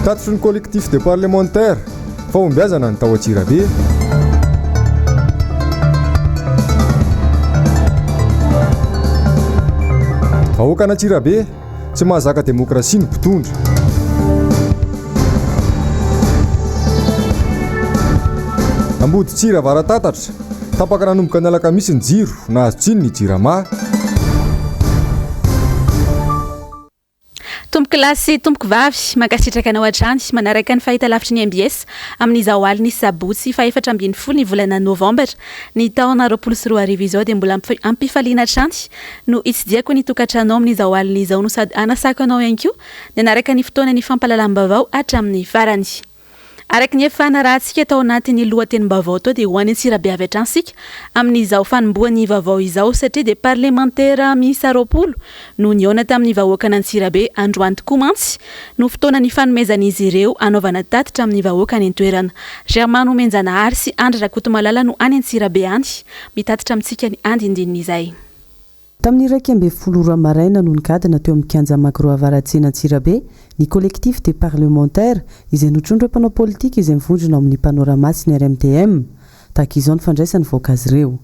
tatitry ny collectif de parlementaire fahombiazana ny tao Antsirabe. Vahoaka an'Antsirabe tsy mahazaka demokrasia ny mpitondra. Ambody tsira varatatatra tapaka nanomboka ny alakamisy ny jiro nahazo tsiny ny jirama. Tompoko lasy tompoko vavy mankasitraka anao hatrany manaraka ny fahita lavitry ny MBS amin'izao aliny sabotsy fa 14 ny volana novambra ny taona 2024 izao dia mbola ampifaliana hatrany no itsidiako ny tokantranao amin'izao aliny izao no sady anasaka anao ihany koa ny anaraka ny fotoana ny fampahalalam-baovao hatramin'ny farany. Araka ny efana raha antsika tao anatin'ny lohatenim-baovao tao dia ho any Antsirabe avy hatrany sika amin'izao fanombohan'ny vaovao izao satria dia parlementaire miisa 20 no niona tamin'ny vahoaka an'Antsirabe androany tokoa mantsy no fotoana ny fanomezan'izy ireo anaovana tatitra amin'ny vahoaka any an-toerana. Germano Menjanahary sy Andry Rakotomalala no any Antsirabe any mitatitra amintsika ny andindin'izay. Tamin'ny 12 maraina no nikadina teo amin'ny kianja makro avaratsena Antsirabe ny collectif des parlementaires izay notrondro mpanao politika izay mivondrona amin'ny panorama sy ny RMDM tahaka izao ny fandraisany voankazy ireo.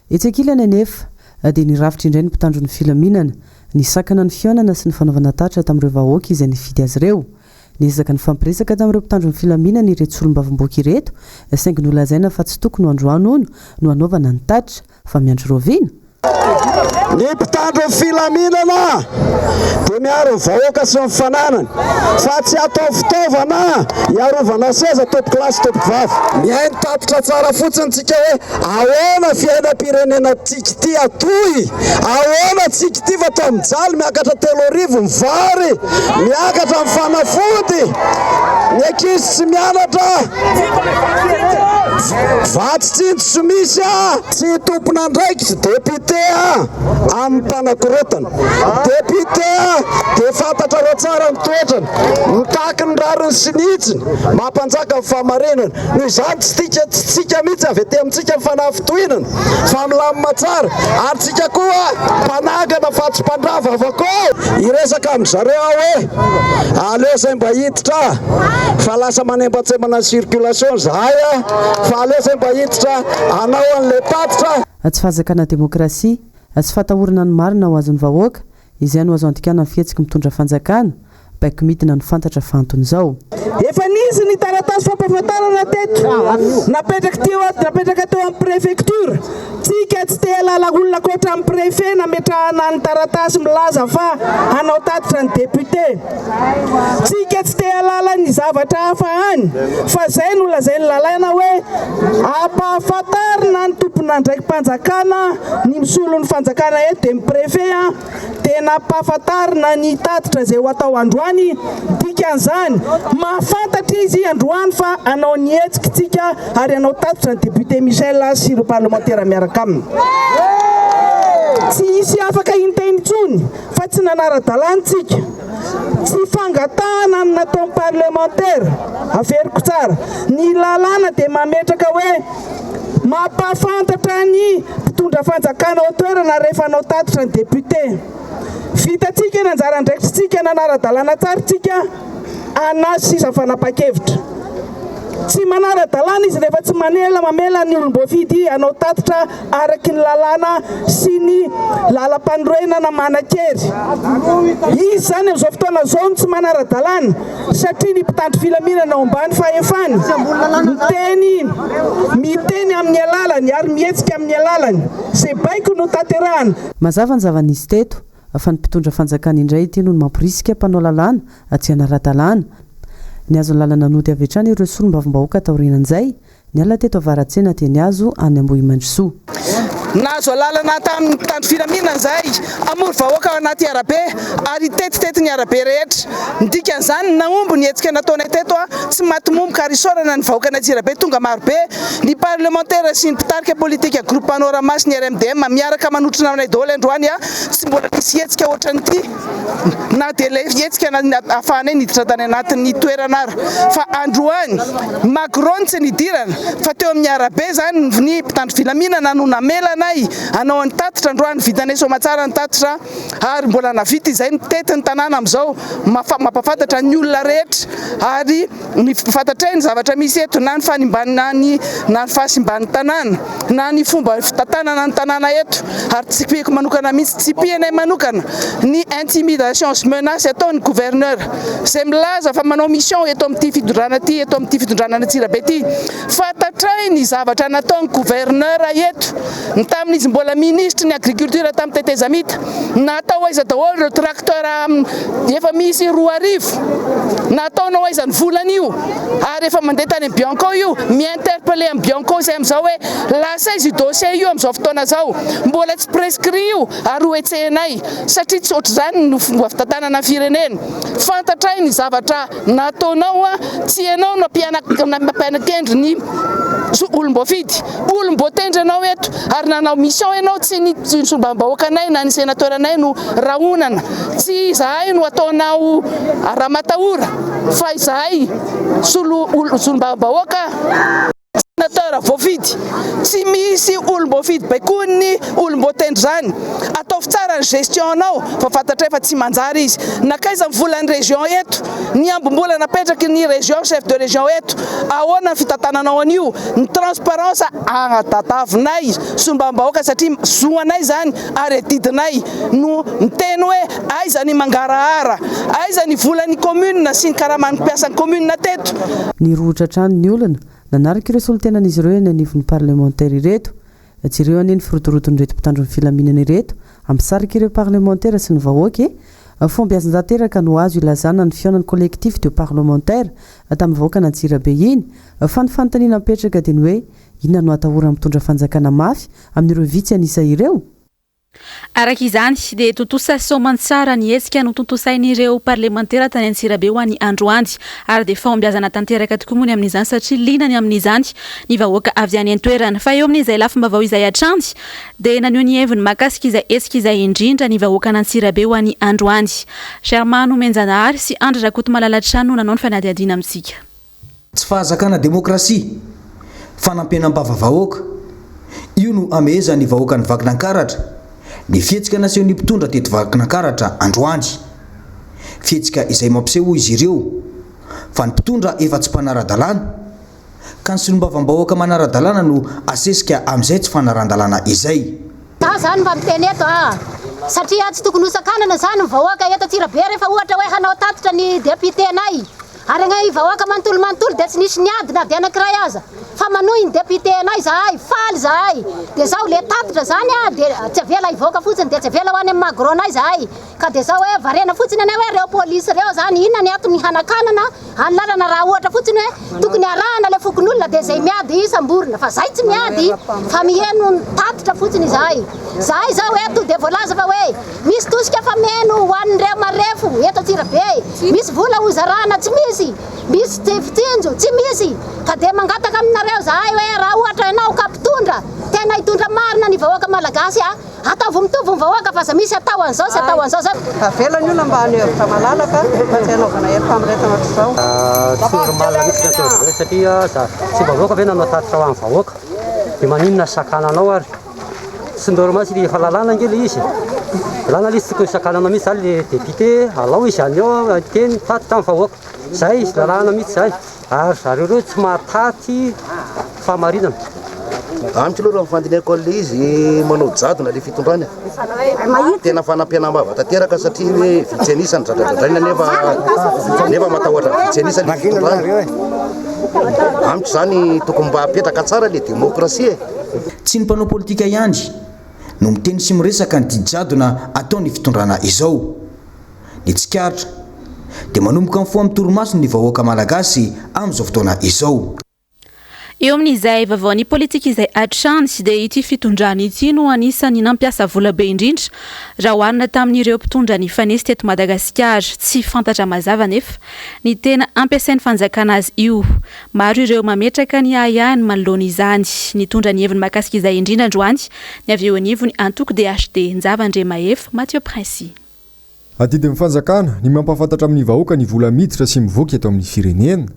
Etsakilana nefa dia nirafitra indray ny mpitandro ny filaminana ny sakana ny fianana sy ny fanaovana tatra tamin'ireo vahoaka izay nifidy azy ireo. Niezaka ny fampiresaka tamin'ireo mpitandro ny filaminana ireto solombavam-boaka ireto saingy nolazaina fa tsy tokony ho androano no anaovana ny tatra fa miandry roviana. Ny mpitandro ny filaminana dia miaro ny vahoaka sy ny fananany fa tsy atao fitaovana iarovana seza tompoko lasy tompoko vavy. Mihaino tatitra tsara fotsiny tsika hoe ahoana fiainam-pirenena tsika ity atoy, ahoana tsika ity fa tao mijaly miakatra 3,000 ny vary, miakatra ny fanafody, ny ankizy tsy mianatra, vatsy tsindry sy misy tsy tompona ndraiky sy depite amin'ny mpanakorotana. Depite dia fantatra ro tsara ny toetrany, mitaky ny rariny sy nitsiny, mampanjaka ny fahamarinana. Noho izany tsy tsika mihitsy avy ety amintsika ny fanafitohinana fa milamina tsara ary tsika koa mpanagana fa tsy mpandrava avakao iresaka amin'izareo hoe aleo zay mba hiditra fa lasa manembatsemana circulation zahay fa aleo zay mba hiditra anao an'le tatitra. Tsy fahazakana demokrasia tsy fatahorana ny marina ho azon'ny vahoaka izay no azo antikana ny fihetsiky mitondra fanjakana baiko midina ny fantatra fantony izao. Efa nisy ny taratasy fampafantarana teto napetraka teo amin'ny préfecture. Tsika tsy te halala olona koatra amin'ny préfet nametrahana ny taratasy milaza fa hanao tatitra ny député. Tsika tsy te halala ny zavatra hafa any fa zay no lazainy lalàna hoe ampahafantarina ny tompona ndraiky mpanjakana ny misolo ny fanjakana eto dia ny préfet tena ampahafantarina ny tatitra zay ho atao androany. Dikan'izany mahafantatra izy androany fa anao ny hetsiky tsika ary anao tatitra ny député Michel sy ireo parlementaire miaraka aminy. Tsy isy afaka inteny intsony fa tsy nanara-dalàna tsika, tsy fangatahana amin'ny nataon'ny parlementaire. Averiko tsara ny lalàna dia mametraka hoe mampahafantatra ny mpitondra fanjakana ao toerana rehefa anao tatitra ny député. Vitatsika ny anjara ndraikitsika nanara-dalàna tsara tsika anasy sisa fanapa-kevitra. Tsy manara-dalàna izy rehefa tsy mamela ny olom-boafidy anao tatitra araky ny lalàna sy ny lalam-panorenana manan-kery. Izy zany amin'izao fotoana izao tsy manara-dalàna satria ny mpitandro filaminana ao ambany fahefany miteny amin'ny alalany ary mihetsika amin'ny alalany. Zay baiko no tanterahana. Mazava ny zava-nisy teto fa ny mpitondra fanjakana indray ity no mampirisika mpanao lalàna tsy hanara-dalàna. Ny azo lalana nody avy hatrany ireo solombavam-bahoaka taorianan'izay ny alina teto avaratsena teny azo any Ambohimandrosoa. Nazo lalana tamin'ny mpitandro filaminana zay atory vahoaka anaty arabe ary tetitety ny arabe rehetra ndikan'izany naomby ny hetsika nataonay teto tsy matomomboka ary isorana ny vahoaka an'Antsirabe tonga maro be ny parlementaire sy ny mpitarika politika groupe Panorama sy ny RMDM miaraka manotrina aminay daholo androany tsy mbola misy hetsika ohatran'ity na dia le hetsika ahafahanay niditra tany anatin'ny toerana ary fa androany Macron tsy nidirana fa teo amin'ny arabe zany ny mpitandro filaminana no namelanay anao ny tatitra androany vitanay somatsara ny tatitra ary mbola navita izay mitety ny tanàna amin'izao mampafantatra ny olona rehetra ary ny fantatra ny zavatra misy eto na ny fanimbanina na ny fahasimban'ny tanàna na ny fomba fitantanana ny tanàna eto ary tsy pihako manokana mihitsy tsy pihanay manokana ny intimidation sy menace ataon'ny gouverneur izay milaza fa manao mission eto amin'ity fitondrana ty eto amin'ity fitondrana Antsirabe ty fantatray ny zavatra nataon'ny gouverneur eto ny tamin'izy mbola ministre ny agriculture tamin'ny Teteza Mita natao aiza daholo ireo tracteur efa misy 2,000 nataonao aiza ny volana io ary efa mandeha tany amin'ny Bianco io mi-interpeller amin'ny Bianco izay amin'izao hoe lasa izy dossier io amin'izao fotoana zao mbola tsy prescrit io ary hoetsehinay satria tsy ohatr'izany no fomba fitantanana firenena fantatray ny zavatra nataonao tsy ianao nampianakendry ny olom-boafidy olom-boatendry anao eto ary nanao mission ianao tsy ny solombavam-bahoakanay na ny sénateuranay no rahonana tsy izahay no ataonao raha-mataora fa izahay solombavam-bahoaka sénateur voafidy tsy misy olom-boafidy baikony olom-boatendry zany ataovy tsara ny gestionnao fa fantatra efa tsy manjary izy nakaiza mivola ny région eto ny ambombola napetraky ny région chef de région eto ahoana ny fitantananao an'io ny transparence agnatatavinay solombavam-bahoaka satria zoanay zany ary adidinay no miteny hoe aiza ny mangarahara aiza ny vola ny commune sy ny karaha mampiasa ny commune teto ny rohitra trano ny olona nanaraka ireo solotenan'izy ireo eny anivon'ny parlementaire ireto tsy ireo aneny firotorotonyreto mpitandro ny filaminana ireto ampysarika ireo parlementaire sy ny vahoaka fombiazan-jateraka no azo ilazana ny fiaonany collectif de parlementaire tamin'ny vahoaka n'Antsirabe iny fa ny fanontaniana mipetraka dia ny hoe inona no atahora mitondra fanjakana mafy amin'ireo vitsy anisa ireo araka izany dia tontosa soamantsara ny hetsika no tontosain'ireo parlementaire tany Antsirabe ho an'ny androany ary dia fahombiazana tanteraka tokoa moa ny amin'izany satria linany amin'izany ny vahoaka avy any an-toerana fa eo amin'izay lafim-baovao izay hatrany dia naneo ny heviny mahakasika izay hetsika izay indrindra ny vahoaka n'Antsirabe ho an'ny androany Germano Menjanahary sy Andry Rakoto Malalatrano nanao ny fanadihadiana amintsika tsy fahazakana demokrasia fanampianam-bava-vahoaka io no ameza ny vahoaka ny vakinankaratra ny fihetsika nasehon'ny mpitondra teto vakinankaratra androany fihetsika izay mampiseho izy ireo fa ny mpitondra efa tsy mpanara-dalàna ka ny solombavam-bahoaka manara-dalàna no asesika amin'izay tsy fanaran-dalàna izay zany mba miteny eto satria tsy tokony hosakanana zany vahoaka eto Antsirabe rehefa ohatra hoe hanao tatitra ny député-nay ary ngay vahoaka manontolo dia tsy nisy niady na dia anankiray aza fa manohy ny député-nay zahay faly zahay dia zaho le tatitra zany dia tsy avela hivoaka fotsiny dia tsy avela ho any amin'ny Macron-nay zahay ka dia zaho hoe varena fotsiny anay hoe reo polisy reo zany inona ny atony hanakanana any lalana raha ohatra fotsiny hoe tokony arahana le fokon'olona dia zay miady isamborona fa zahay tsy miady fa miheno ny tatitra fotsiny zahay zao eto dia voalaza fa hoe misy tosika fa meno ho an'ireo marefo eto Antsirabe misy vola hozarana tsy misy fitsinjo tsy misy ka dia mangataka aminareo zahay hoe raha ohatra ianao ka mpitondra tena hitondra marina ny vahoaka malagasy ataovy mitovy ny vahoaka fa za misy atao an'izao sy atao an'izao zany avelany io mba hevitra malalaka fa tsy hanaovana hery famoretana ohatr'izao tsoro malina mihitsy ny atao izay satria tsy vahoaka ve nanao tatitra ho amin'ny vahoaka dia maninona sakananao ary tsy normal tsy efa lalàna angely izy lalàna izy tokony sakananao mihitsy zany le député alao izy any eo teny tatitra amin'ny vahoaka zay izy lalàna mihitsy zany ary zareo reo tsy mahataty fahamarinana amitsy aloha raha mifandiniako an'le izy manao jadona le fitondrany tena fanampianam-bava tanteraka satria hoe vitsy anisany dradradradraina nefa matahoatra vitsy anisany le fitondrany amitsy zany tokony mba apetraka tsara le demokrasia tsy ny mpanao politika ihany no miteny sy miresaka ny didijadona ataon'ny fitondrana izao ny tsikaritra dia manomboka mifoa amin'ny torimaso ny vahoaka malagasy amin'izao fotoana izao eo amin'izay vavaon'ny politika izay atrany sy dia ity fitondrana ity no anisany nampiasa vola be indrindra raha hoarina tamin'ireo mpitondra ny fanesy teto Madagasikara tsy fantatra mazava nefa ny tena ampiasain'ny fanjakana azy io. Maro ireo mametraka ny ahany manoloana izany. Nitondra ny heviny mahakasika izay indrindra androany ny avy eo anivony antoko DHD Njavandremahefa Mathieu Princy. Adidin'ny fanjakana ny mampafantatra amin'ny vahoaka ny vola miditra sy mivoaka eto amin'ny firenena.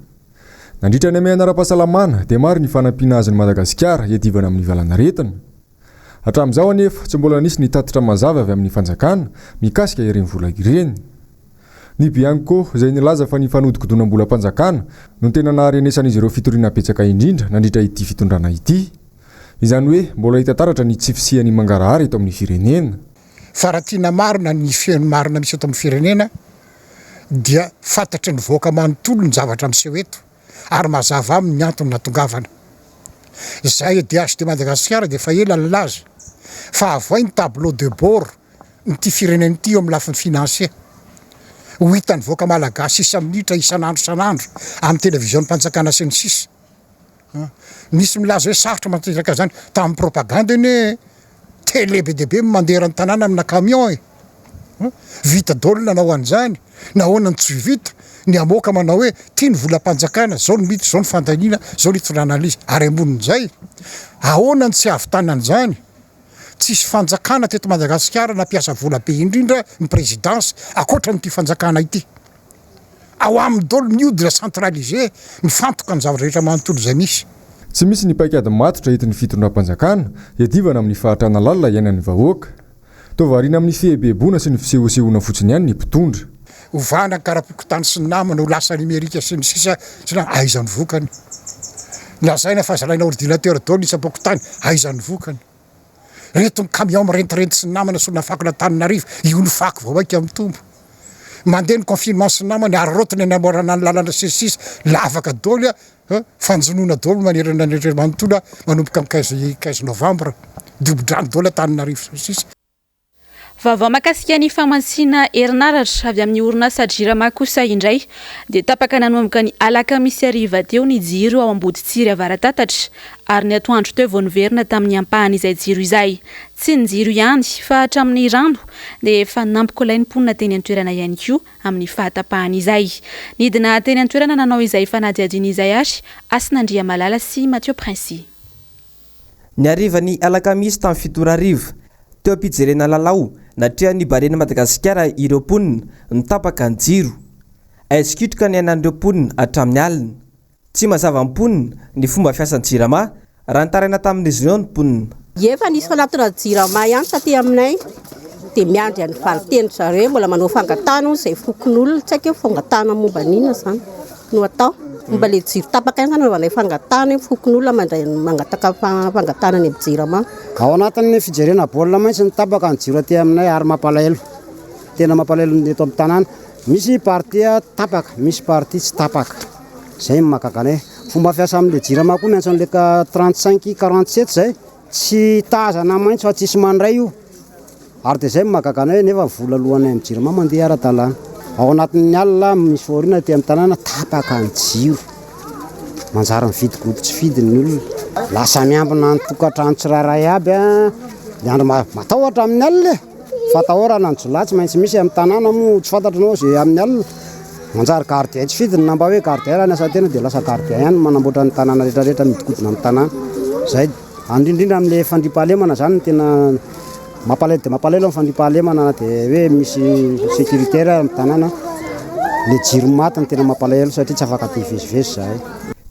Nandritra ny amehana ara-pahasalamana dia maro ny fanampiana azy ny Madagasikara hiadivana amin'ny valanaretina. Hatramin'izao anefa tsy mbola nisy nitatitra mazava avy amin'ny fanjakana mikasika ireny vola ireny. Ny Bianco izay nilaza fa ny fanodikodonam-bolam-panjakana no tena naharenesan'izy ireo fitoriana betsaka indrindra nandritra ity fitondrana ity. Izany hoe mbola hita-taratra ny tsy fisian'ny mangarahara eto amin'ny firenena. Faratina marina ny fihaino marina misy eto amin'ny firenena dia fantatry ny voaka manontolo ny zavatra miseho eto ary mazava amin'ny antony natongavana. Izay DHD Madagasikara dia fa ela nilaza fa avoay ny tableau de bord nyty firenena ity eo amin'ny lafiny financier. Ho hitan'ny voaka malagasy isa minitra isanandro amin'ny televizion mpanjakana sy ny sisa. Misy milaza hoe sarotra manteraka zany tamin'ny propagande eny télé be deaibe mandera ny tanàna amina camion vita dolo nanao an'izany nahoana ny tsy vita ny amoaka manao hoe tia ny volam-panjakana zao ny mity zao ny fandaniana zao ny itondrana an'izy ary ambonin'izay ahoana ny tsy ahavitana an'izany tsisy fanjakana teto Madagasikara nampiasa vola be indrindra ny présidence akoatra nyity fanjakana ity ao amin'ny dolo miodina centralisé mifantoka ny zavatra rehetra manontolo izay misy. Tsy misy ny paikady matotra etin'ny fitondram-panjakana hiadivana amin'ny fahatrana lalina iainan'ny vahoaka. Tovarina amin'ny fihebebona sy ny fisehosehoana fotsiny ihany ny mpitondra. Hovana karapokotany sy ny namana ho lasa numerika sy ny sisa sy na aizany vokany. Lazaina fa zalaina ordinateur dolo isa-pokotany aizany vokany. Reto ny camion mirentirenti sy ny namana so nafakona Tananarivo io ny faky vao aika amin'ny tombo. Mandeha ny confinement sy ny namana ararotiny ny amorana ny lalana sy sisa lavaka dolo fanjonoana dolo manerana ny manontolo manomboka amin'ny 15 novembre diobodrano dolo Tananarivo sy sisa. Vaovao makasika ny famantsiana herinaratra avy amin'ny orinasa Jirama kosa indray dia tapaka nanomboka ny alakamisy hariva teo ny jiro ao Amboditsiry Avaratatatra ary ny atoandro teo vao niverina tamin'ny ampahany izay jiro izay. Tsy ny jiro ihany fa hatramin'ny rano dia efa nampiko ilay ny mponina teny an-toerana ihany koa amin'ny fahatapahany izay. Nidina teny an-toerana nanao izay fanadihadiana izay ary Asinandriamalala sy Mathieu Princy. Ny arivany alakamisy tamin'ny 7 ariva teo am-pijerena lalao natria ny barena Madagasikara ireo mponina nitapaka ny jiro. Aizikitroka ny ainan'ireo mponina hatramin'ny alina. Tsy mazava mponina ny fomba fiasan'ny jirama raha nitaraina tamin'izy ireo ny mponina. Efa nisy fanatina jirama ihany satria aminay dia miandry any valiteny zareo mbola manao fangatana izay fokon'olona tsy haiko fangatana momba n'inona zany no atao. Momba le jiro tapaka ihany zany fangatana fokon'olona mandray mangataka fangatana ny jirama. Ao anatin'ny fijerena baolina maintsy nitapaka ny jiro aty aminay ary mampalahelo. Tena mampalahelo eto amin'ny tanàna. Misy party tapaka, misy party tsy tapaka. Zay makakane. Fomba fiasa amin'le jirama koa miantso an'le 35-47 zay tsy tazana maintsy fa tsisy mandray io. Ary dia zay makakane nefa vola alohanay amin'ny jirama mandeha ara-dalàna. Ao anatin'ny alina misy vorina aty amin'ny tanàna tapaka ny jiro. Manjary mividy goupe tsy vidin'ny olona. Lasa miambina ny tokantrano tsirairay aby ny andro matahotra amin'ny alina. Fatahorana ny jolahy tsy maintsy misy amin'ny tanàna moa tsy fantatranao izay amin'ny alina. Manjary gardien tsy vidiny namba hoe gardien raha ny asa tena dia lasa gardien ihany manamboatra ny tanàna rehetrarehetra midikodina amin'ny tanàna. Zay indrindra amin'le fandriam-pahalemana zany tena mampalahelo dia mampalahelo amin'ny fandriam-pahalemana dia hoe misy sécuritaire amin'ny tanàna. Le jiro maty ny tena mampalahelo satria tsy afaka hivezivezy zahay.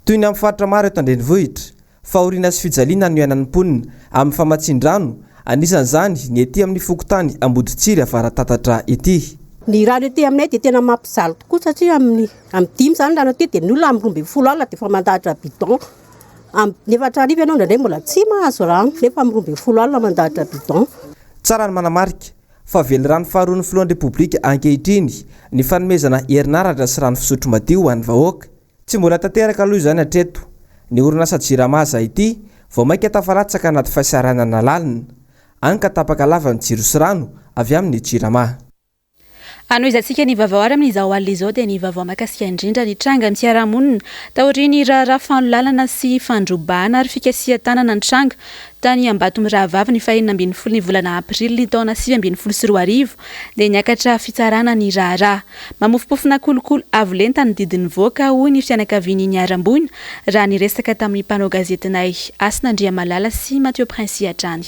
Toy ny amin'ny faritra maro eto an-drenivohitra, fahoriana sy fijaliana no iainan'ny mponina amin'ny famatsin-drano, anisan'izany ny ety amin'ny fokontany Amboditsiry Avaratatatra ity. Ny rano ety aminay dia tena mampijaly tokoa satria amin'ny 5 zany rano ety dia ny olona amin'ny 12 alina dia efa mandahatra bidon. Amin'ny 4 ariva ianao indraindray mbola tsy mahazo rano nefa amin'ny 12 alina mandahatra bidon. Tsara ny manamarika fa vely rano faharoan'ny filohan'ny Repoblika ankehitriny ny fanomezana herinaratra sy rano fisotro madio ho an'ny vahoaka. Tsy mbola tanteraka aloha izany hatreto. Ny orinasa Jirama ity vao maika tafalatsaka anaty fahasiaranana lalina. Any ka tapaka lava ny jiro sy rano avy amin'ny Jirama. Anoizantsika ny vaovao ary amin'izao alina izao dia ny vaovao mahakasika indrindra ny tranga amin'ny fiarahamonina taoriany raharaha fanolalana sy fandrobana ary fikasihan-tanana ny tranga tany Ambatomirahavavy ny 2 ny volana aprily ny taona 2024 dia niakatra fitsarana ny raharaha mamofopofona kolokolo avo lenta ny didiny voaka hoy ny fianakaviany Niarambony raha niresaka tamin'ny mpanao gazetinay Asinandriamalala sy Mathieu Prince Atrany.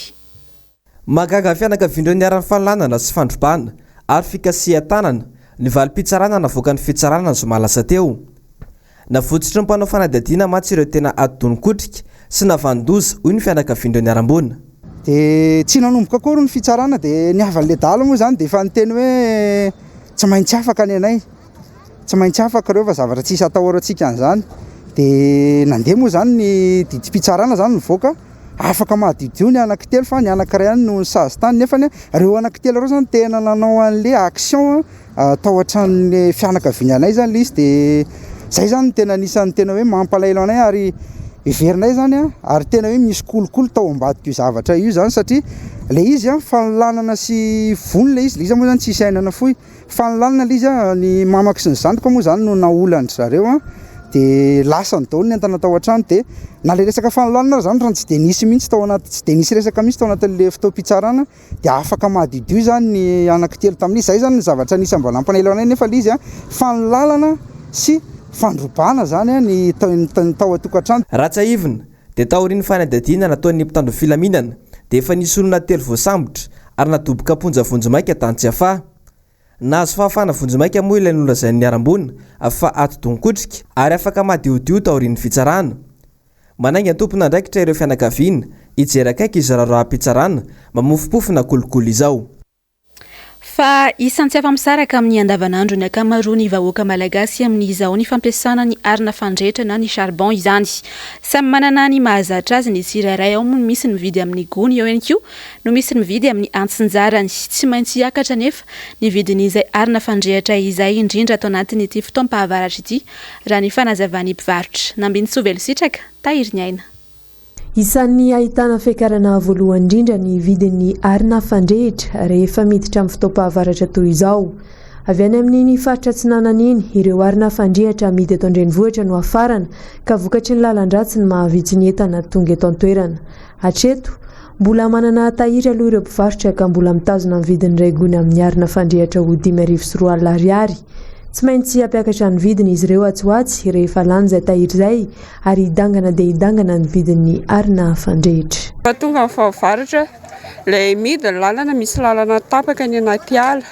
Magaga fianakaviandreo niarany fanolanana sy fandrobana ary fikasihan-tanana ny valim-pitsarana navoaka ny fitsarana zoma lasa teo. Navotsitra ny mpanao fanadihadiana matsy ireo tena adonikotrika sy navandoza hoy ny fianakaviandreo Niarambony. Dia tsy nanomboka akory ny fitsarana dia niavan'ilay dala moa zany dia efa niteny hoe tsy maintsy afaka ny anay, tsy maintsy afaka ireo fa zavatra tsisy atahorantsika an'izany. Dia nandeha moa zany ny didim-pitsarana zany nivoaka afaka mahadidio ny anankitelo fa ny anankiray ihany no sazy tany nefa ireo anankitelo ireo zany tena nanao an'ilay action tao an-tranon'ilay fianakaviana anay zany izy dia zay zany tena anisan'ny tena hoe mampalahelo anay ary iverinay zany ary tena hoe misy kolokolo tao ambadika io zavatra io zany satria le izy fanolanana sy vony le izy moa zany tsy isainana foy fanolanana le izy ny mamako sy ny zandriko moa zany no naolany zareo dia lasa ny daony ny entana tao an-trano dia na le resaka fanolanana zany raha tsy dia nisy mihitsy tao anaty tsy dia nisy resaka mihitsy tao anatin'le fitaom-pitsarana dia afaka mahadidio zany ny anankitelo tamin'izy zay zany ny zavatra nisy mbola nampalahelo anay nefa le izy fanolalana sy fandrobana zany ny tao atokantrano. Ratsaivina dia taorian'ny fanadihadiana nataon'ny mpitandro filaminana dia efa nisy olona 3 voasambotra ary nadoboka ponjavonjomaika tantsy afa. Nahazo fahafahana vonjomaika moa ilay nolazain'ny Niarambony afa ato donikotrika ary afaka madiodio taorian'ny fitsarana. Manainga ny tompona andraikitra ireo fianakaviana hijery akaiky izy raharaha-pitsarana mamofopofona kolokolo izao. Fa isan'ny tsy afa-misaraka amin'ny andavanandro ny ankamaroany vahoaka malagasy amin'izao ny fampiasana ny arina fandrehitra na ny charbon izany. Samy manana ny mahazatra azy ny tsirairay ao misy ny mividy amin'ny gony eo ihany koa no misy ny mividy amin'ny antsinjarany. Tsy maintsy hiakatra nefa ny vidin'izay arina fandrehitra izay indrindra atao anatin'ity fotoam-pahavaratra ity raha ny fanazavany mpivarotra. Nambiny Sovelo Sitraka, Tahiry ny aina. Isan'ny ahitana fiakarana voalohany indrindra ny vidin'ny arina fandrehitra rehefa miditra amin'ny fotoam-pahavaratra toy izao. Avy any amin'ny faritra Atsinanana iny ireo arina fandrehitra amidy eto an-drenivohitra no afarana ka vokatry ny lalan-dratsy ny mahavitsy ny entana tonga eto an-toerana. Hatreto mbola manana tahiry aloha ireo mpivarotra ka mbola mitazona ny vidin'iray gony amin'ny arina fandrehitra ho 5,4 ariary. Tsy maintsy hampiakatra ny vidiny izy ireo atsoatsy rehefa lany izay tahiry izay ary hidangana dia hidangana ny vidin'ny arina fandrehitra. Fa tonga amin'ny fahavaratra ilay midy ny lalana misy lalana tapaka ny anaty ala.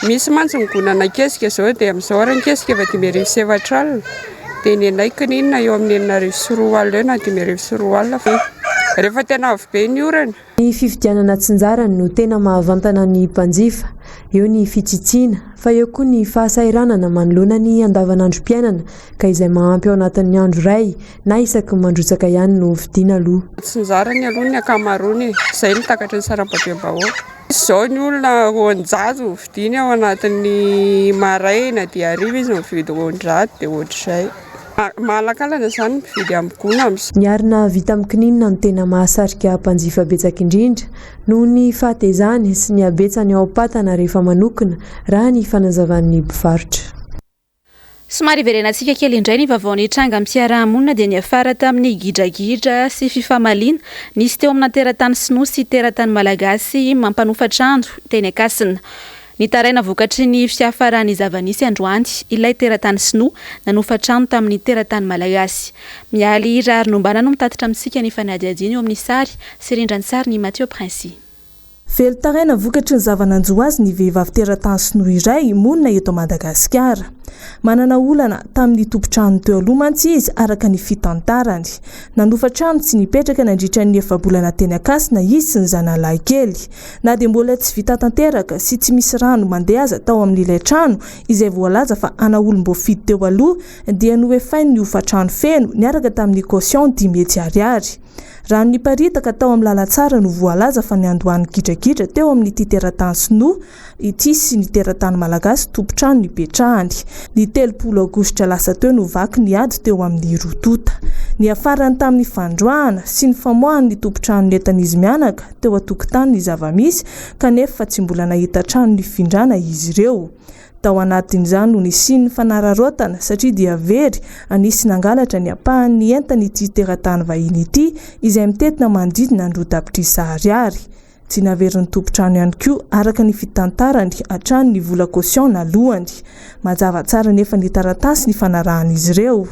Misy mantsy migonana kesika izao dia amin'izao ary ny kesika efa 5,7 alina. Dia ny anay kininina eo amin'ny 4,4 alina eo na 5,4 alina fa rehefa tena avy be ny orana. Ny fifidianana antsinjarany no tena mahavantana ny mpanjifa. Eo ny fitsitsiana fa eo koa ny fahasairanana manoloana ny andavanandrom-piainana ka izay mahampy ao anatin'ny andro iray na isaky mandrotsaka ihany no vidiana aloha. Antsinjarany aloha ny ankamaroany izay no takatry ny sarababem-bahoaka. Izao ny olona 100 vidiany ao anatin'ny maraina dia hariva izy mividy 100 dia ohatr'izay. Malakalana zany mividy amin'ny gona amin'izay. Ny arina vita amin'ny kininina no tena mahasarika mpanjifa betsaka indrindra noho ny fahatezany sy ny habetsany ao am-patana rehefa manokana raha ny fanazavan'ny mpivarotra. Somary iverenantsika kely indray ny vaovaon'ny tranga amin'ny fiarahamonina dia niafara tamin'ny gidragidra sy fifamaliana nisy teo amina teratany Sinoa sy teratany Malagasy mampanofa trano teny Akasina. Ny taraina vokatry ny fiafarany zavanisy Androany ilay teratany Sinoa nanofa trano tamin'ny teratany Malagasy. Mialy rary nombana no mitatitra amintsika ny fanadihadiana eo amin'ny sary sy rindran'ny sary ny Mathieu Prince. Velotaraina vokatry ny zavananjo azy ny vehivavy teratany Sinoa iray monina eto Madagasikara. Manana olana tamin'ny tompotrano teo aloha mantsy izy araka ny fitantarany. Nanofa trano tsy nipetraka nandritra ny 9 bolana teny Akasina izy sy ny zanalahy kely. Na dia mbola tsy vita tanteraka sy tsy misy rano mandeha aza tao amin'ilay trano izay voalaza fa ana olom-boafidy teo aloha dia noefainy ny hofa-trano feno niaraka tamin'ny caution 10,000 ariary. raha niparitaka tao amin'ny lalatsara no voalaza fa ny Andohany gidragidra teo amin'ny ity teratany Sinoa ity sy ny teratany malagasy tompotrano nipetrahany. Ny 30 aogositra lasa teo no vaky ny ady teo amin'ny rotota. Ny afarany tamin'ny fandroahana sy ny famoahany ny tompotrano nentan'izy mianaka teo atokotany ny zava-misy kanefa tsy mbola nahita trano ny findrana izy ireo. Tao anatin'izany no nisiany fanararotana satria dia very anisy nangalatra ny apahan'ny entany ity teratany vahiny ity izay mitetina manodidina ny rotapitrisa ariary. Tsy naverin'ny tompotrano ihany koa araka ny fitantarany hatrany ny vola caution nalohany. Mazava tsara nefa ny taratasy ny fanarahan'izy ireo.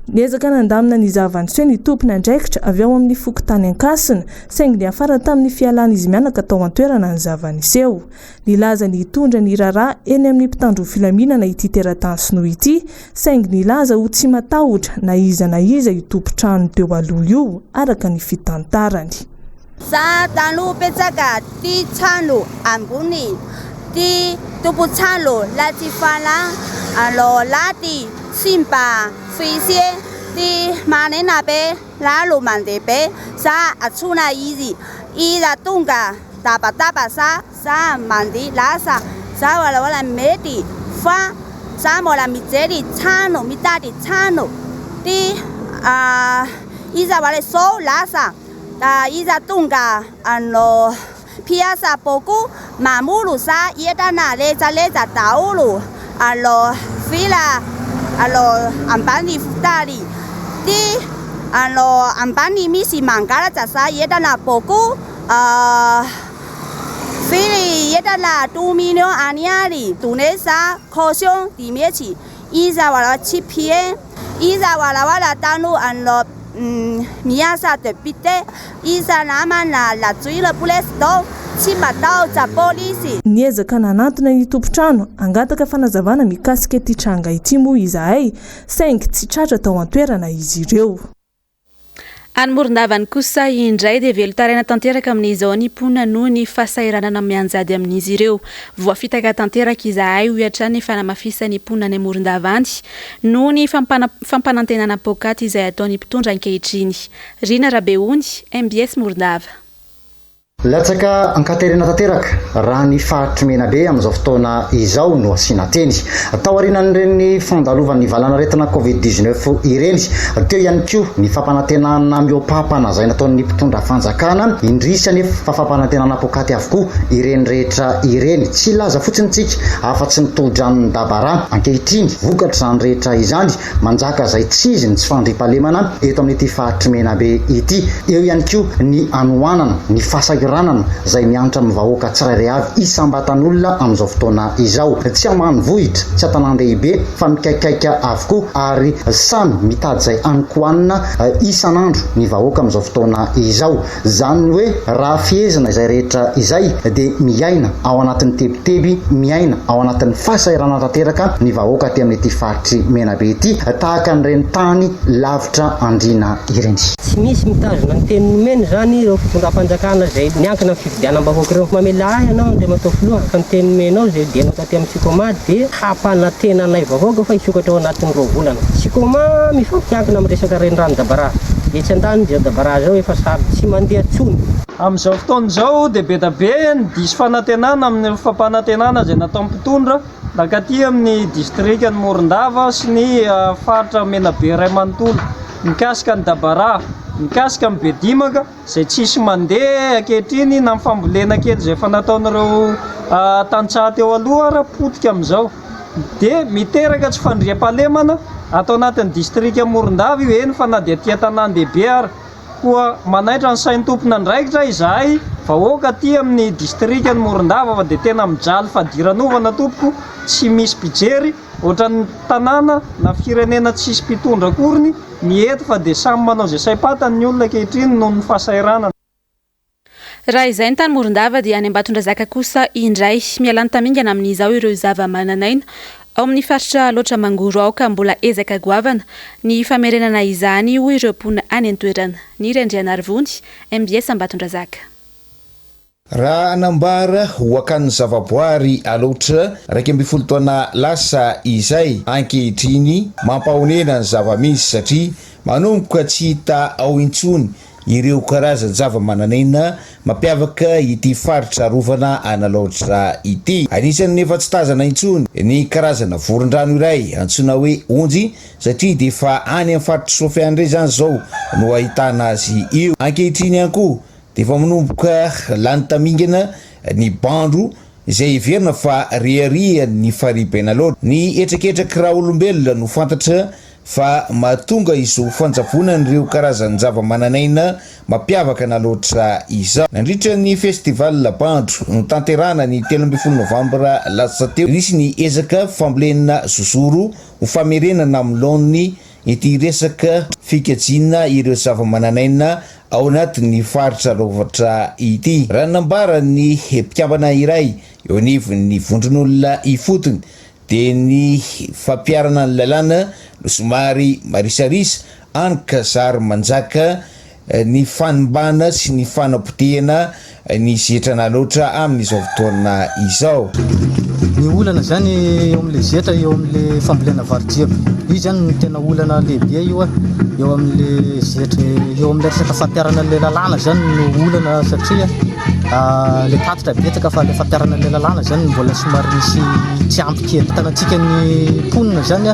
Niezaka nandamina ny zava-niseho ny tompona andraikitra avy ao amin'ny fokotany Ankasina saingy ny afara tamin'ny fialana izy mianaka tao an-toerana ny zava-niseho. Nilaza ny hitondra ny raharaha eny amin'ny mpitandro filaminana ity teratany Sinoa ity saingy nilaza ho tsy matahotra na iza io tompotrano teo aloha io araka ny fitantarany. Za tanopetsaka ty trano ambony ty tompotrano latifala alo lati simba fisie ty manena be lalo mandepe sa atsuna izy ila tunga tapa sa mandi lasa sa wala meti fa sa mola miteri tano mitati tano ti iza wale so lasa ta iza tunga ano piasa poku mamulu sa yetana leza taulu alo fila alo ambani futari ti alo ambani misi mangala sa yetana poku fili yetana 2 million aniari tunesa caution dimechi iza wala chipie iza wala tanu alo miasa de pite iza nama na la tuila police do chimatao za polisi. Niezaka nanantona ny tompotrano angataka fanazavana mikasika ity tranga ity moa izahay saingy tsy tratra tao an-toerana izy ireo. Any Morondavany kosa indray dia velotaraina tanteraka amin'izao ny mponina noho ny fahasahiranana mianjady amin'izy ireo. Voafitaka tanteraka izahay ho hatrany fanamafisany mponina any Morondavany noho ny fampanantenana pôkaty izay ataony mpitondra ankehitriny. Rina Rabeony, MBS Morondava. Latsaka ankaterina tanteraka raha ny fahatry mena be amin'izao fotoana izao no asiana teny tao aorianan'ireny fandalovan'ny valanaretina Covid-19 ireny teo ihany koa ny fampanantenana miopapana izay nataon'ny mpitondra fanjakana indrisy anefa fampanantenana pôkaty avokoa ireny rehetra ireny tsy laza fotsiny tsika afa-tsy nitodran'ny dabara ankehitriny vokatra izany rehetra izany manjaka izay tsy izy ny tsy fandriampahalemana eto amin'ity fahatry mena be ity eo ihany koa ny anoanana ny fahasahiranana zay mianatra amin'ny vahoaka tsirairay avy isambatan'olona amin'izao fotoana izao tsy amany vohitra tsy atanàn-dehibe fa mikaikaika avokoa ary samy mitady izay anikoanina isan'andro ny vahoaka amin'izao fotoana izao zany hoe raha fiezana izay rehetra izay dia miaina ao anatin'ny tebiteby miaina ao anatin'ny fahasahirana tanteraka ny vahoaka aty amin'ity fahatry mena be ity tahaka n'ireny tany lavitra andriana ireny. Tsy misy mitazona ny teny nomeny zany ireo fitondram-panjakana zay niankina amin'ny fifidianam-bahoaka ireo mamela ahy ianao andeha matao filoha fa ny teny nomenao zay dianao taty amin'ny sikôma dia hampanantenanay vahoaka fa hisokatra ao anatin'ny 2 volana. Sikôma mifampiankina amin'ny resaka renirano dabara etsy an-tany dia dabara zao efa sary tsy mandeha tsony. Amin'izao fotoana izao dia be da be ny diso fanantenana amin'ny fampanantenana zay natao mpitondra nakaty amin'ny distriktan'ny Morondava sy ny faritra Menabe iray manontolo mikasika ny dabara mikasika ny Bedimaka zay tsisy mandeha ankehitriny na fambolena kely zay efa nataon'ireo tantsaha teo aloha raha-potika amin'izao dia miteraka tsy fandriam-pahalemana atao anatin'ny distrikta Morondava io eny fa na dia tia tanàn-dehibe ary koa manaitra ny sain'ny tompona andraikitra izahay vahoaka aty amin'ny distriktan'ny Morondava fa dia tena mijaly fadiran'ovana tompoko tsy misy mpijery ohatran'ny tanàna na firenena tsisy mpitondra akoriny mieto fa dia samy manao izay saim-patany ny olona ankehitriny noho ny fahasahiranana. Raha izay ny tany Morondava dia any Ambatondrazaka kosa indray mialany tamingana amin'izao ireo zava-mananaina ao amin'ny faritra loatra mangoro ao ka mbola ezaka goavana ny famerenana izany ho ireo mponina any an-toerana. Ny Rendriana Arvony, MBS Ambatondrazaka. raha anambara ho akan'ny zavaboary aloatra 12 taona lasa izay ankehitriny mampahonena ny zava-misy satria manomboka tsy hita ao intsony ireo karazan-java-manan'aina mampiavaka ity faritra rovana Analoatra ity. Anisan'ny efa tsy tazana intsony ny karazana voron-drano iray antsoina hoe onjy satria dia efa any amin'ny faritra Sofiana indray zany zao no ahitana azy io. Ankehitriny ihany koa dia efa manomboka lany tamingana ny bandro izay heverina fa riaria ny faribenaloatra. Ny etreketraka raha olombelona no fantatra fa mahatonga izo fanjavonan'ireo karazany zava-mananaina mampiavaka Analoatra izao. Nandritra ny festival bandro no tanterana ny 13 novambra lasa teo. Nisy ny ezaka fambolena zozoro ho famerenana amlony ity resaka fikajina ireo zava-mananaina ao anatin'ny faritra Rovatra ity. Raha nambara ny mpikambana iray eo anivon'ny vondron'olona ifotony dia ny fampiarana ny lalàna no somary marisarisa any Kazary Manjaka ny fanimbana sy ny fanapotehana ny zetra Analoatra amin'izao fotoana izao. Ny olana zany eo amin'le zetra eo amin'le fambolena varojiaby io zany no tena olana lehibe io eo amin'le zetra eo amin'le resaka fampiarana le lalàna zany no olana satria le tatitra betsaka fa le fampiarana le lalàna zany mbola somary misy tsy ampy kely. Tanantsika ny ponina zany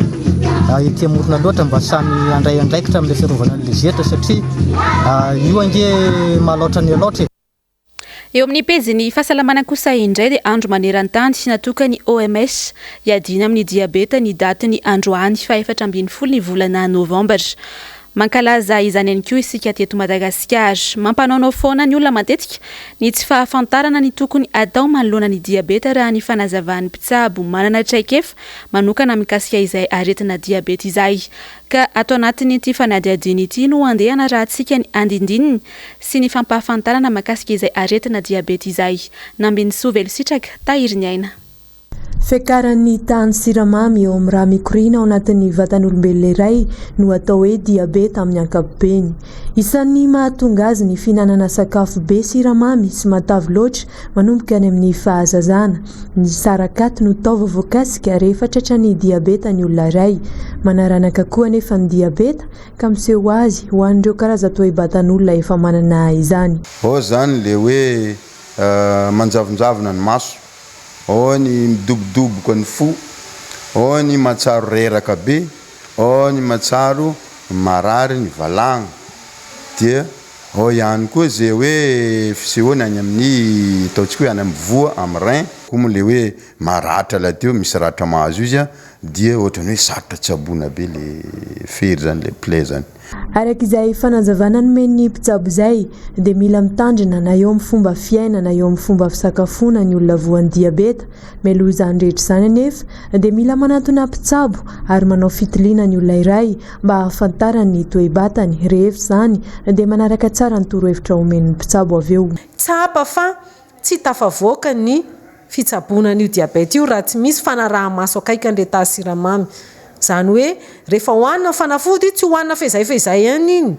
ety amorona loatra mba samy andray andraikitra amin'le fiarovana an'le zetra satria io ange mahaloatra ny aloatra. Eo amin'ny pejiny fahasalamana kosa indray dia andro maneran-tany sy natokany OMS hiadina amin'ny diabeta ny daty ny androany fa 14 ny volana novambra. Mankalaza izany ihany koa isika teto Madagasikara. Mampanaonao foana ny olona matetika ny tsy fahafantarana ny tokony atao manoloana ny diabeta raha ny fanazavan'ny mpitsabo manana traikefa manokana mikasika izay aretina diabeta izay. Ka ato anatiny ity fanadihadiny ity no andehana raha tsika ny andindininy sy ny fampahafantarana makasika izay aretina diabeta izay. Nambiny Sovely Sitraka, Tahiry Aina. Fekaran'ny tany siramamy eo amin'ny raha mikorina ao anatin'ny vatan'olombelona iray no atao hoe diabeta amin'ny ankapobeny. Isan'ny mahatonga azy ny fihinanana sakafo be siramamy sy matavy loatra manomboka any amin'ny fahazazana. Ny sarakaty no taova voakasika rehefa tratra ny diabeta ny olona iray. Manaranaka koa anefa ny diabeta ka miseho azy ho an'ireo karaza-toe-batan'olona efa manana izany. Ao zany le hoe manjavonjavona ny maso, ao ny midobodoboka ny fo, ao ny matsaro reraka be, ao ny matsaro marary ny valagna, dia ao ihany koa zay hoe fisehoana any amin'ny ataontsika hoe any amin'ny voa amin'ny rein, koa le hoe maratra lateo misy ratra mahazo izy dia ohatrany hoe sarotra tsabona be le fery zany le play zany. Araka izay fanazavana nomen'ny mpitsabo izay dia mila mitandrina na eo amin'ny fomba fiaina na eo amin'ny fomba fisakafoana ny olona voan'ny diabeta. Mialoha izany rehetra izany anefa dia mila manatona mpitsabo ary manao fitiliana ny olona iray mba hahafantarany ny toe-batany. Rehefa izany dia manaraka tsara ny torohevitra omen'ny mpitsabo avy eo. Tsapa fa tsy tafavoaka ny fitsabonan'io diabeta io raha tsy misy fanaraha-maso akaiky ny retas siramamy. Zany hoe rehefa hohanina fanafody tsy hohanina fezay ihany iny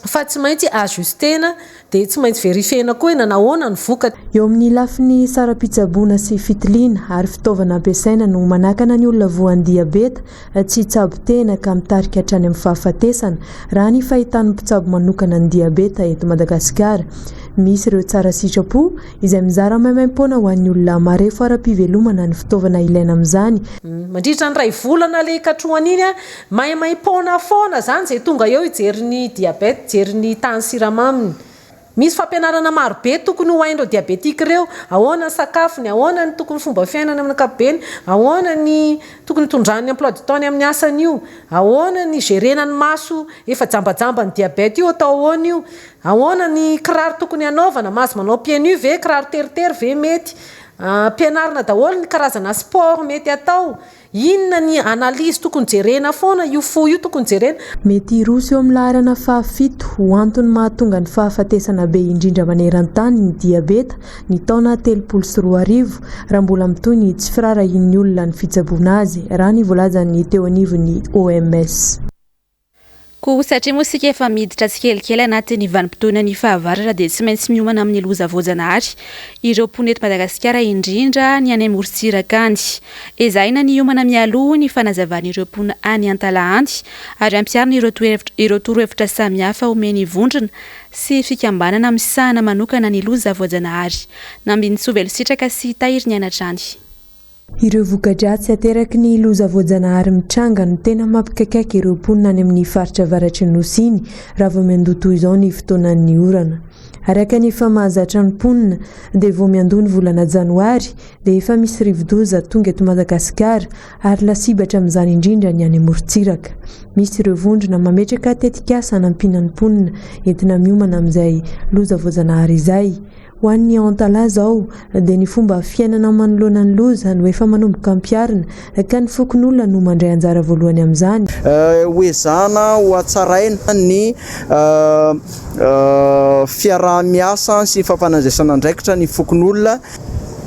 fa tsy maintsy ajustena dia tsy maintsy verifiena koa ina nahoana ny vokatra. Eo amin'ny lafiny sara-pitsaboana sy fitiliana ary fitaovana ampiasaina no manakana ny olona voan'ny diabeta tsy hitsabo tena ka mitarika hatrany amin'ny fahafatesana raha ny fahitan'ny mpitsabo manokana ny diabeta eto Madagasikara. Misy ireo tsara sitrapo izay mizara maimaim-poana ho an'ny olona marefo ara-pivelomana ny fitaovana ilaina amin'izany. Mandritra ny ray volana le katrohany iny maimaim-poana foana zany izay tonga eo hijery ny diabeta, hijery ny tany siramaminy. Misy fampianarana maro be tokony ho hain'ireo diabetika ireo, ahoana ny sakafony, ahoana ny tokony fomba fiainana amin'ny ankapobeny, ahoana ny tokony tondrany emploi du temps amin'ny asany io, ahoana ny gerena ny maso efa jambajamba ny diabeta io atao ahoana io, ahoana ny kiraro tokony anaovana, maso manao pieds ve, kiraro teritery ve mety, ampianarina daholo ny karazana sport mety atao. Inona ny analizy tokony jerena foana io fo io tokony jerena. Mety roso eo amin'ny laharana fahafito ho antony mahatonga ny fahafatesana be indrindra maneran-tany ny diabeta ny taona 34 raha mbola mitoy ny tsy firarahin'ny olona ny fitsaboana azy raha ny voalazan'ny teo anivon'ny OMS. ko satria moa sika efa miditra tsikelikely anatin'ny vanim-potoana ny fahavaratra dia tsy maintsy miomana amin'ny loza voajanahary ireo mponety Madagasikara indrindra ny any amorontsiraka any ezaina ny omana mialoha ny fanazavan'ireo mpona any Antalahandy ary ampiarina ireo torohevitra samihafa omeny vondrona sy fikambanana misahana manokana ny loza voajanahary nambiny Tsovelo Sitraka sy Tahiry Nianatrany. Ireo voka-dratsy ateraky ny loza voajanahary mitranga no tena mampikaikaiky ireo mponina any amin'ny faritra avaratry ny nosy iny raha vao miandoto izao ny fotoanan'ny orana. Araka ny efa mahazatra ny mponina dia vao miandony volana Janoary dia efa misy rivo-doza tonga eto Madagasikara ary lasibatra amin'izany indrindra ny any amorontsiraka. Misy ireo vondrona mametraka tetikasa hanampiana ny mponina entina miomana amin'izay loza voajanahary izay. Ho an'ny Antala zao dia ny fomba fiainana manoloana ny loza no efa manomboka ampiarina ka ny fokon'olona no mandray anjara voalohany amin'izany. Hoezana ho atsaraina ny fiarah-miasa sy fampanandraisana andraikitra ny fokon'olona.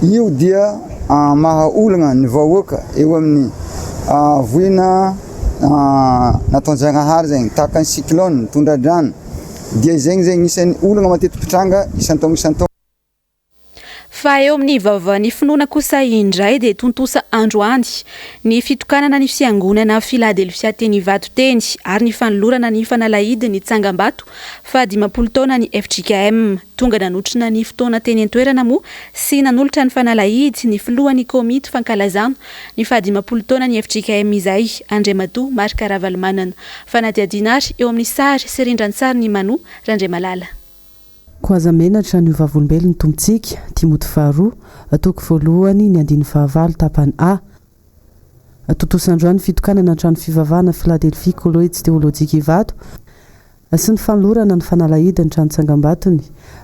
Io dia mahaolagna ny vahoaka eo amin'ny voina nataon-Janahary zegny tahaka ny cyclone tondra-drano dia zegny isan'ny olagna matetipitranga isan-taogno. Fa eo amin'ny vaovaon'ny finoana kosa indray dia tontosa androany ny fitokanana ny fiangonana Philadelphia teny Vatoteny ary ny fanolorana ny fanalahidy ny Tsangambato fa 50 taona ny FJKM tonga nanotrina ny fotoana teny an-toerana moa sy nanolotra ny fanalahidy ny filohan'ny komity fankalazana ny 50 taona ny FJKM izay Andriamatoa Marc Ravalomanana fanadihadinary eo amin'ny sary sy rindran-tsary ny Mano Randriamalala. Koaza menatra ny vavolombelony tompontsika Timoty faharoa atoko voalohany ny andiny fahavalo tapany A totosandroany fitokanana trano fivavahana Philadelphia College Theologique Ivato sy ny fanolorana ny fanalahidy ny trano Tsangambatony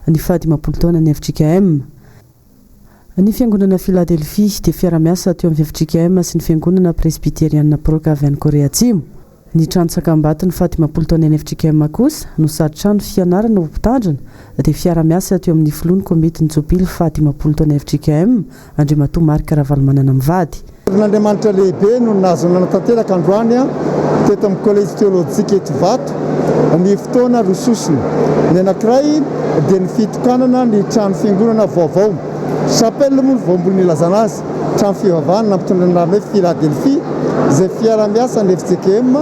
ny 50 taona ny FJKM. Ny fiangonana Philadelphia dia fiara-miasa teo amin'ny FJKM sy ny fiangonana presbyteriana Prokaviany Korea Atsimo. Ny trano Tsangambatony 50 taona ny FJKM kosa no sady trano fianarana ho mpitandrina dia fiara-miasa teo amin'ny filohan'ny komity ny Jobily 50 taona FJKM Andriamatoa Marc Ravalomanana mivady. N'Andriamanitra lehibe no nazo nanatanteraka androany teto amin'ny Collège Théologique eto Vato ny fotoana rososiny. Ny anankiray dia ny fitokanana ny trano fiangonana vaovao chapelle moa voamboly nilazana azy trano fivavahana nampitondra ny anarana hoe Philadelphia izay fiara-miasa ny FJKM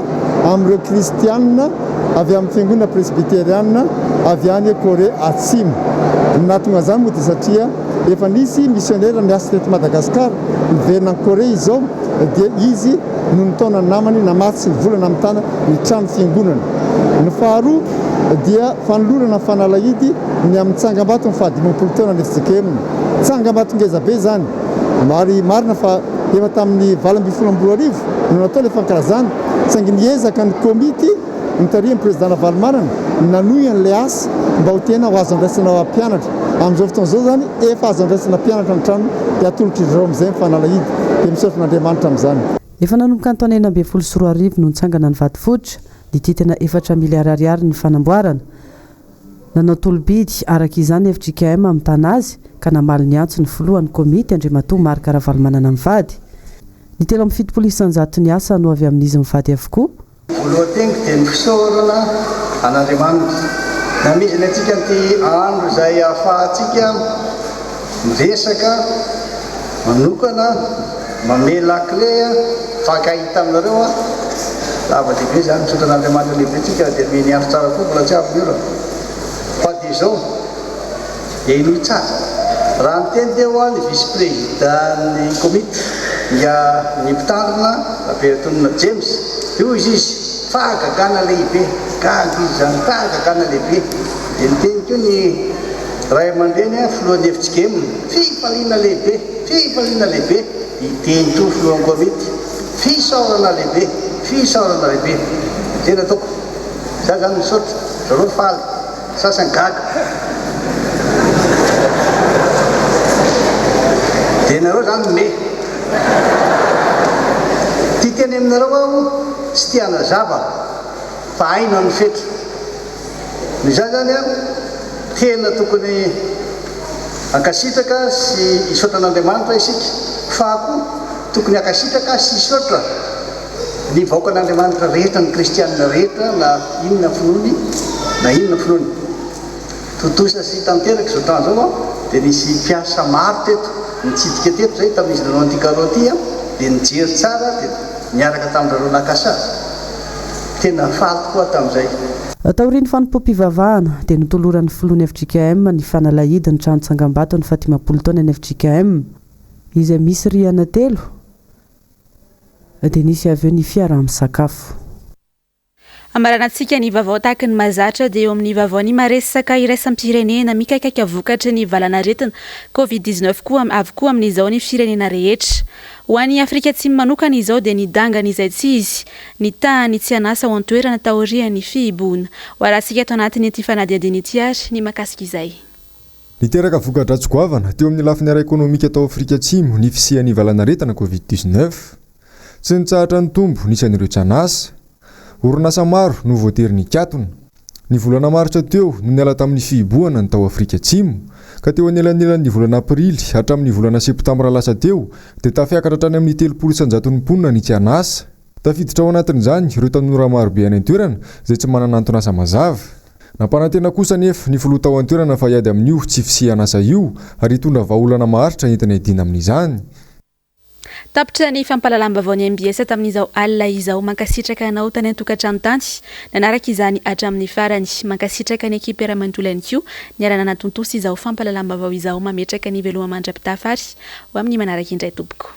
amin'ireo kristianina avy amin'ny fiangonana presbyteriana avy any Korea Atsimo. Nahatonga izany moa dia satria efa nisy missionnaire miasa teto Madagasikara miverina ny Korea izao dia izy no nitaona namany namaty sy volana amin'ny tana ny trano fiangonana. Ny faharoa dia fanolorana fanalahidy ny amin'ny Tsangambato ny 50 taona ny FJKM. Tsangambato ngeza be zany marina fa efa tamin'ny 2012 no natao ilay fankalazana saingy niezaka ny komity nitarihany président Ravalomanana nanohy an'ilay asa mba ho tena ho azo andraisana mpianatra. Amin'izao fotoana izao zany efa azo andraisana mpianatra ny trano dia atolotra ireo amin'izay ny fanalahidy dia misaotran'Andriamanitra amin'izany. Efa nanomboka ny taona 2024 no nitsangana ny vady fototra nititana 4 miliary ariary ny fanamboarana. Nanao tolobidy araka izany FJKM amin'ny tana azy ka namaly ny antso ny filohan'ny komity Andriamatoa Marc Ravalomanana mivady. Ny telo amin'ny 70 isanjato ny asa no avy amin'izy mivady avokoa. Voalohan-tena dia ny fisaorana an'Andriamanitra. Namizana antsika ty andro izay ahafahantsika miresaka manokana mamela clé fakahita aminareo lava lehibe zany misotran'Andriamanitra lehibe tsika dia meny andro tsara koa mbola tsy avy io fa dia izao dia ino tsara raha ny teny dia ho any vice président ny komity dia ny mpitandrina Abetonina James io izy fahagagana lehibe gaga izy zany fahagagana lehibe dia ny teny keo ny ray aman-dreny filohan'ny FJKM fifaliana lehibe dia teny to filohan'ny komity fisaorana lehibe tena ataoko za zany misaotra zareo faly sasany gaga dia nareo zany me ty teny aminareo aho tsy tiana zava fa aino amin'ny fetra ny za zany a tena tokony ankasitraka sy isotra an'Andriamanitra isika fa koa tokony ankasitraka sy isotra ny vaokan'andriamanitra rehetra ny kristianina rehetra na inona finoany na inona finoany totosa sy tanteraka zao tany zao dia nisy mpiasa maro teto nitsidika teto zay tamin'izy nanao an'ity karoty dia nijery tsara dia niaraka tamin'ireo nakasa tena faly tokoa tamin'izay taoriany fanompom-pivavahana dia notoloran'ny filoany FJKM ny fanalahidy ny trano Tsangambato ny fatimapolo taona ny FJKM izay misy rihana 3 dia nisy avy eo ny fiaraha-misakafo. Amaranantsika ny vaovao tahaka ny mahazatra dia eo amin'ny vaovao ny maresaka iraisam-pirenena mikaikaka vokatra ny valanaretina Covid-19 koa avokoa amin'izao ny firenena rehetra. Ho an'ny Afrika Atsimo manokana izao dia ny dangana izay tsy izy ny tany tsy anasa ao an-toerana taorian'ny fihiboana. Ho arahantsika ato anatin'ny ity fanadihadiny ity ary ny makasika izay. Niteraka vokatra tsy goavana teo amin'ny lafiny ara-ekônomika tao Afrika Atsimo ny fisian'ny valanaretina Covid-19 tsy nitsahatra ny tombo nisy an'ireo tsy anasa. Orinasa maro no voatery ny katona. Ny volana maritra teo no niala tamin'ny fihiboana ny tao Afrika Atsimo ka teo anelanelan'ny volana Aprily hatramin'ny volana Septambra lasa teo dia tafiakatra hatrany amin'ny 300,000 mponina ny tsy anasa. Tafiditra ao anatin'izany ireo tanora maro be any an-toerana izay tsy manana antonasa mazava. Nampanantena kosa nefa ny filoha tao an-toerana fa hiady amin'io tsy fisianasa io ary hitondra vahaolana maharitra entana hiadiana amin'izany. Tapitra ny fampalalambavao ny MBS tamin'izao alina izao mankasitraka anao tany an-tokantrano tany nanaraka izany hatramin'ny farany mankasitraka ny ekipa era-manontolo ihany koa ny arana anatontosa izao fampalalambavao izao mametraka ny veloma mandra-pitafary ho amin'ny manaraka indray tompoko.